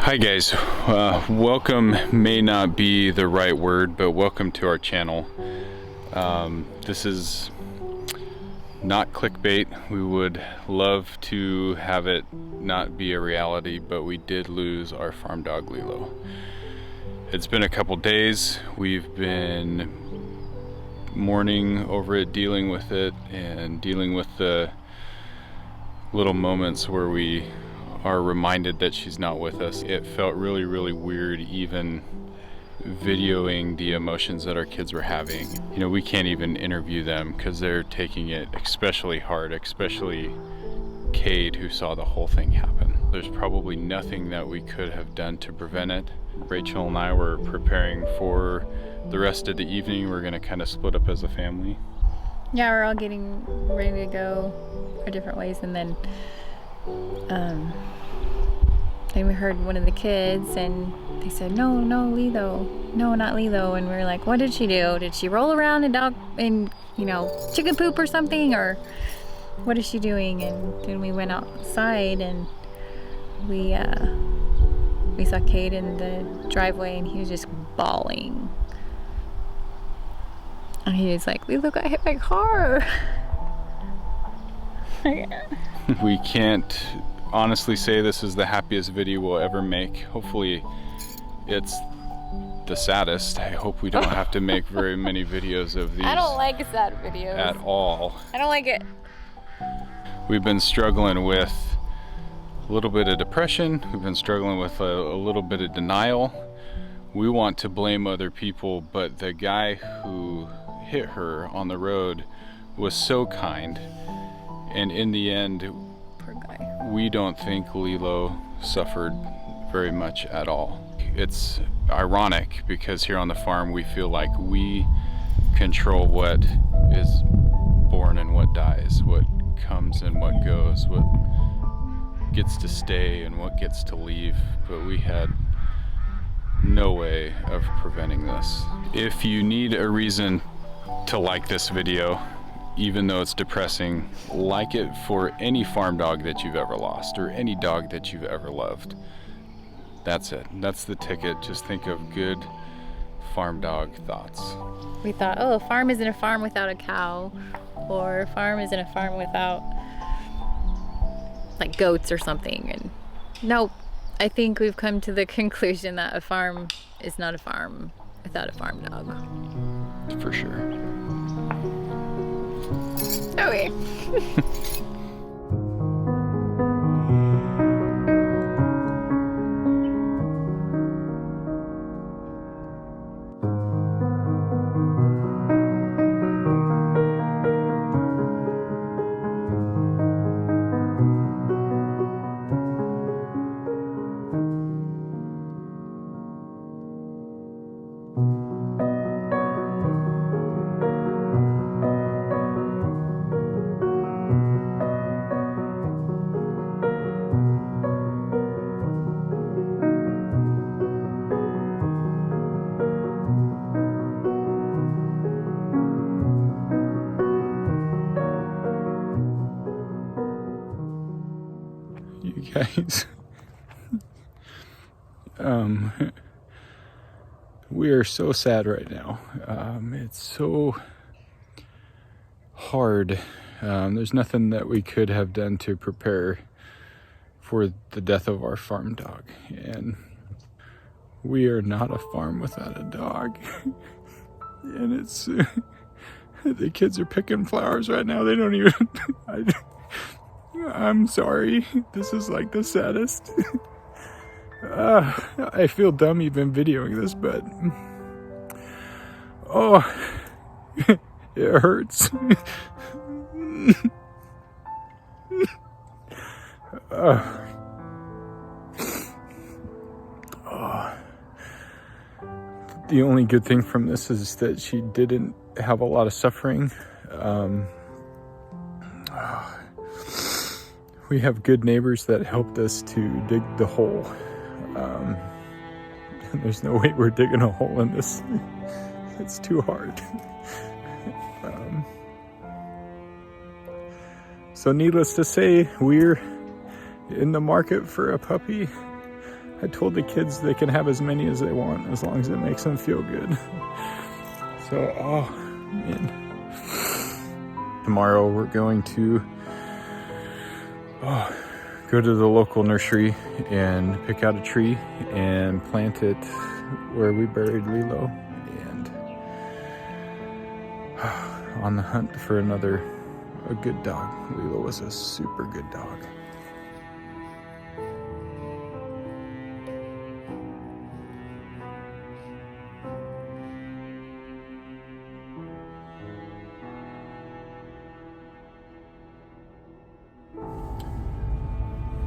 Hi guys, welcome may not be the right word, but welcome to our channel. This is not clickbait. We would love to have it not be a reality, but we did lose our farm dog Lilo. It's been a couple days. We've been mourning over it, dealing with it, and dealing with the little moments where we are reminded that she's not with us. It felt really weird even videoing the emotions that our kids were having. You know, we can't even interview them because they're taking it especially hard, especially Cade, who saw the whole thing happen. There's probably nothing that we could have done to prevent it. Rachel and I were preparing for the rest of the evening. We're gonna kind of split up as a family. Yeah, we're all getting ready to go our different ways, and then we heard one of the kids and they said, no, Lilo, no, not Lilo. And we were like, what did she do? Did she roll around in chicken poop or something, or what is she doing? And then we went outside and we saw Cade in the driveway and he was just bawling. And he was like, Lilo got hit by a car. We can't honestly say this is the happiest video we'll ever make. Hopefully it's the saddest. I hope we don't have to make very many videos of these. I don't like sad videos at all. I don't like it. We've been struggling with a little bit of depression. We've been struggling with a little bit of denial. We want to blame other people, but the guy who hit her on the road was so kind, and in the end, Poor guy. we don't think Lilo suffered very much at all. It's ironic because here on the farm we feel like we control what is born and what dies, what comes and what goes, what gets to stay and what gets to leave, but we had no way of preventing this. If you need a reason to like this video, even though it's depressing, like it for any farm dog that you've ever lost or any dog that you've ever loved. That's it. That's the ticket. Just think of good farm dog thoughts. We thought, oh, a farm isn't a farm without a cow, or a farm isn't a farm without like goats or something. And nope, I think we've come to the conclusion that a farm is not a farm without a farm dog. For sure. Okay. You guys, we are so sad right now. It's so hard. There's nothing that we could have done to prepare for the death of our farm dog, and we are not a farm without a dog. And it's the kids are picking flowers right now. They don't even I'm sorry, this is like the saddest. I feel dumb even videoing this, but oh, it hurts. The only good thing from this is that she didn't have a lot of suffering. We have good neighbors that helped us to dig the hole. And there's no way we're digging a hole in this. It's too hard. So needless to say, we're in the market for a puppy. I told the kids they can have as many as they want as long as it makes them feel good. So, oh man. Tomorrow we're going to go to the local nursery and pick out a tree and plant it where we buried Lilo, and on the hunt for a good dog. Lilo was a super good dog.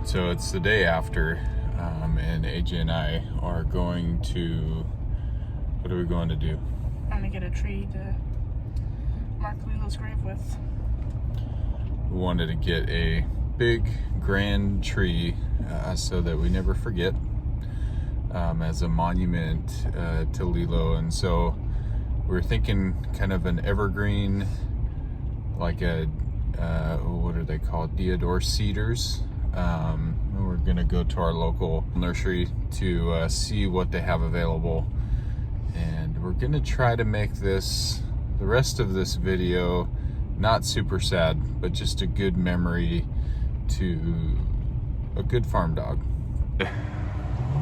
So it's the day after, and AJ and I are going to, what are we going to do? I'm gonna get a tree to mark Lilo's grave with. We wanted to get a big, grand tree so that we never forget, as a monument to Lilo. And so we're thinking kind of an evergreen, like a, what are they called? Deodar cedars. We're gonna go to our local nursery to see what they have available, and we're gonna try to make the rest of this video not super sad, but just a good memory to a good farm dog.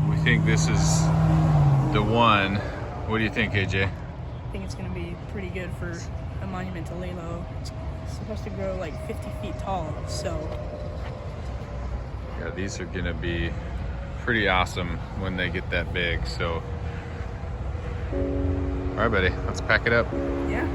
We think this is the one. What do you think, AJ? I think it's gonna be pretty good for a monument to Lilo. It's supposed to grow like 50 feet tall, so. Yeah, these are gonna be pretty awesome when they get that big, so. All right, buddy, let's pack it up. Yeah.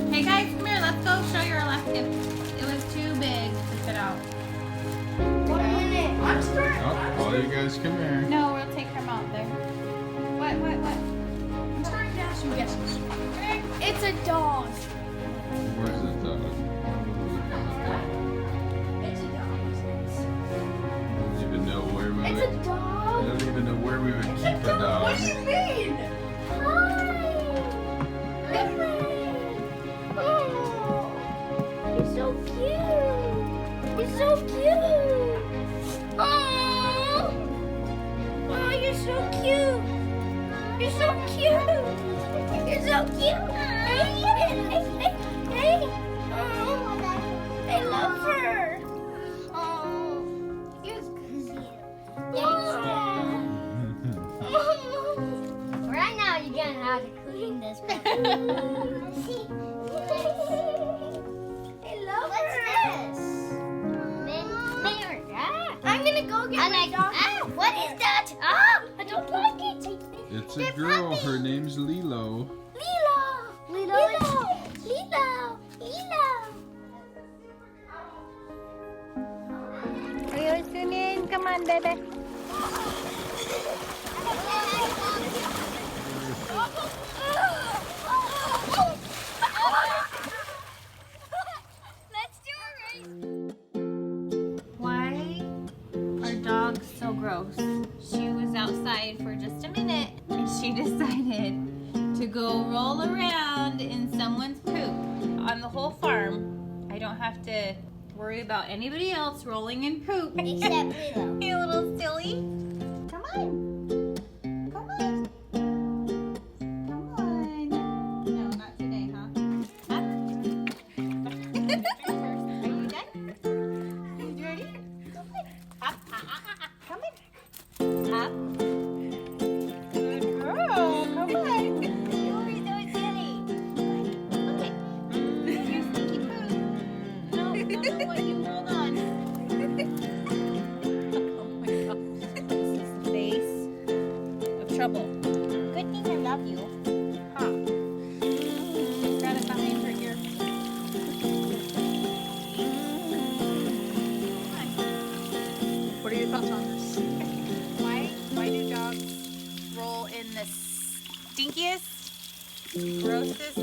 Hey guys, come here. Let's go show your elective. It was too big to fit out. Oh, all you guys come here. No, we'll take him out there. What? I'm starting to ask some guesses. It's a dog. Where's the dog? It's a dog. Don't even know where we It's would. a dog. I don't even know where we would It's keep a a dog. dog. What do you mean? Hi. Oh, you're so cute. You're so cute. Oh, you're so cute. You're so cute. You're so cute. Hey. Oh, I love her. Oh, you're cute. Right now, you're gonna have to clean this. I love her. What's this? I'm gonna go get my dog. What is that? I don't like it. It's a They're girl. puppy. Her name's Lilo. Lilo. Are you listening? Come on, baby. Let's do it. Why are dogs so gross? She was outside for just a minute and she decided to go roll around in someone's poop on the whole farm. I don't have to worry about anybody else rolling in poop. Except Lilo. You little silly. Come on. Come on. Come on. No, not today, huh? Up. Are you done? You ready? Go ahead. Up. Come on. Up. Good girl. Come on. You're so silly. Okay. Here's stinky poop. No, what you hold on. Oh my gosh. This is the face of trouble. Good thing I love you. Huh. Got it behind her ear. What are your thoughts on this? Why do dogs roll in the stinkiest, grossest